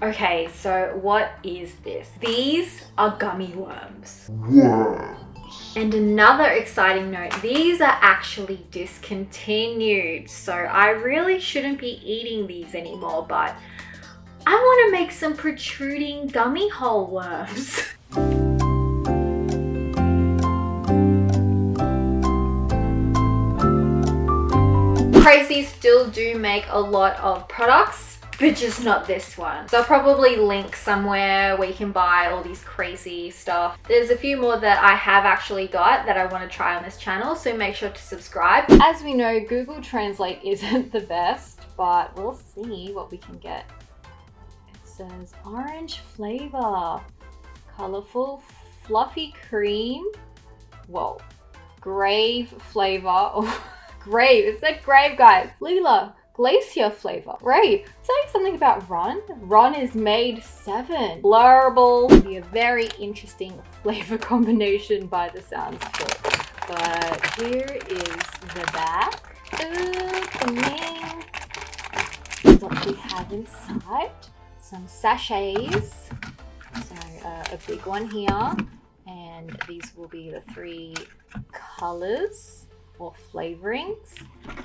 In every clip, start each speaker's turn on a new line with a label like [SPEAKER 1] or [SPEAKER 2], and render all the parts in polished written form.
[SPEAKER 1] Okay, so what is this? These are gummy worms. And another exciting note, these are actually discontinued. So I really shouldn't be eating these anymore, but I want to make some protruding gummy hole worms. Kracie still do make a lot of products, but just not this one. So I'll probably link somewhere where you can buy all these crazy stuff. There's a few more that I have actually got that I want to try on this channel, so make sure to subscribe. As we know, Google Translate isn't the best, but we'll see what we can get. It says orange flavor, colorful, fluffy cream. Whoa, grave flavor. Grave, it said grave, guys. Lila, glacier flavor. Grave. It's saying something about Ron. Ron is made 7. Blurble. Be a very interesting flavor combination by the sounds of it. But here is the back. Opening. What we have inside. Some sachets. So a big one here. And these will be the 3 colors or flavorings.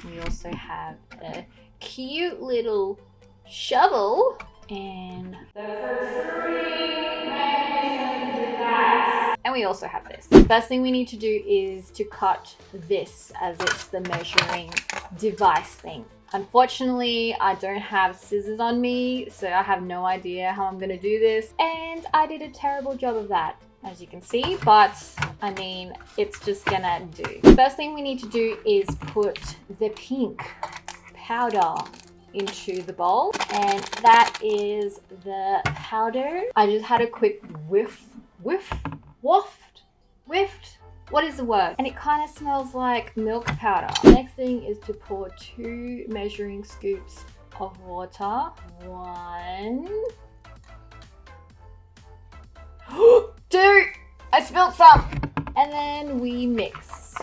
[SPEAKER 1] We also have a cute little shovel and the protruding mechanism device. And we also have this. The first thing we need to do is to cut this, as it's the measuring device thing. Unfortunately, I don't have scissors on me, so I have no idea how I'm gonna do this. And I did a terrible job of that, as you can see, but I mean, it's just gonna do. The first thing we need to do is put the pink powder into the bowl, and that is the powder. I just had a quick whiffed. What is the word? And it kind of smells like milk powder. Next thing is to pour 2 measuring scoops of water. 1. 2! I spilled some! And then we mix.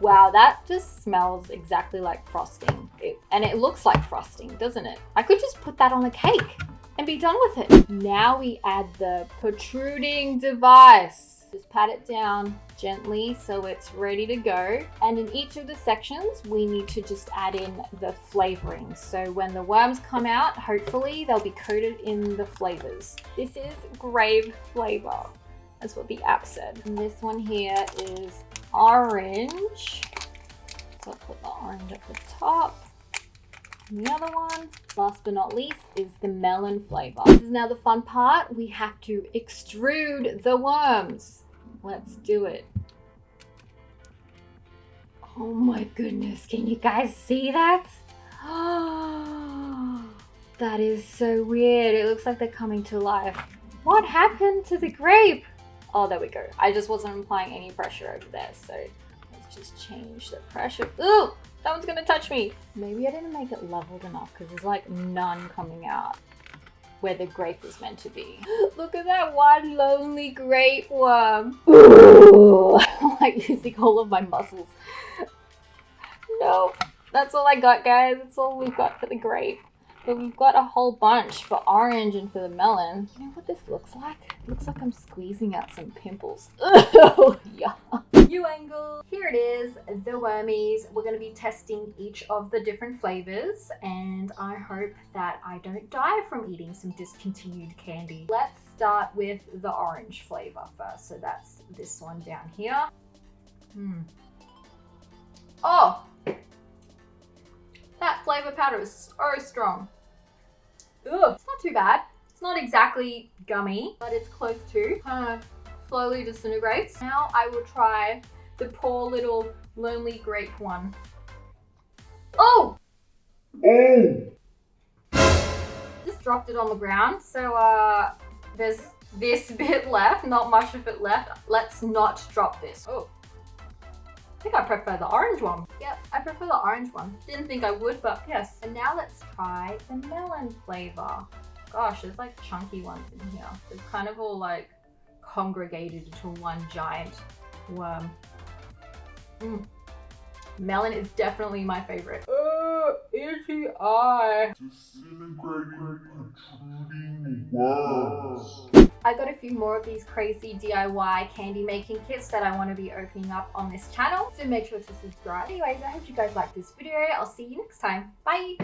[SPEAKER 1] Wow, that just smells exactly like frosting. And it looks like frosting, doesn't it? I could just put that on a cake and be done with it. Now we add the protruding device. Just pat it down gently so it's ready to go. And in each of the sections, we need to just add in the flavorings. So when the worms come out, hopefully they'll be coated in the flavors. This is grave flavor. That's what the app said. And this one here is orange. So I'll put the orange at the top. And the other one, last but not least, is the melon flavor. This is now the fun part. We have to extrude the worms. Let's do it. Oh my goodness, can you guys see that? That is so weird. It looks like they're coming to life. What happened to the grape? Oh, there we go. I just wasn't applying any pressure over there, so let's just change the pressure. Ooh, that one's gonna touch me. Maybe I didn't make it leveled enough because there's like none coming out where the grape is meant to be. Look at that one lonely grape worm. Ooh, I'm like using all of my muscles. No, that's all I got, guys. That's all we've got for the grape. But we've got a whole bunch for orange and for the melon. You know what this looks like? It looks like I'm squeezing out some pimples. Oh, yeah. New angle. Here it is, the wormies. We're going to be testing each of the different flavors, and I hope that I don't die from eating some discontinued candy. Let's start with the orange flavor first. So that's this one down here. Oh! That flavor powder is so strong. Ugh, it's not too bad. It's not exactly gummy, but it's close to. Kind of slowly disintegrates. Now I will try the poor little lonely grape one. Oh! Just dropped it on the ground. So there's this bit left, not much of it left. Let's not drop this. Oh. I think I prefer the orange one. Yep, I prefer the orange one. Didn't think I would, but yes. And now let's try the melon flavor. Gosh, there's like chunky ones in here. It's kind of all like congregated into one giant worm. Melon is definitely my favorite. Itchy eye.
[SPEAKER 2] protruding worms.
[SPEAKER 1] I got a few more of these crazy DIY candy making kits that I want to be opening up on this channel, so make sure to subscribe. Anyways, I hope you guys liked this video. I'll see you next time. Bye!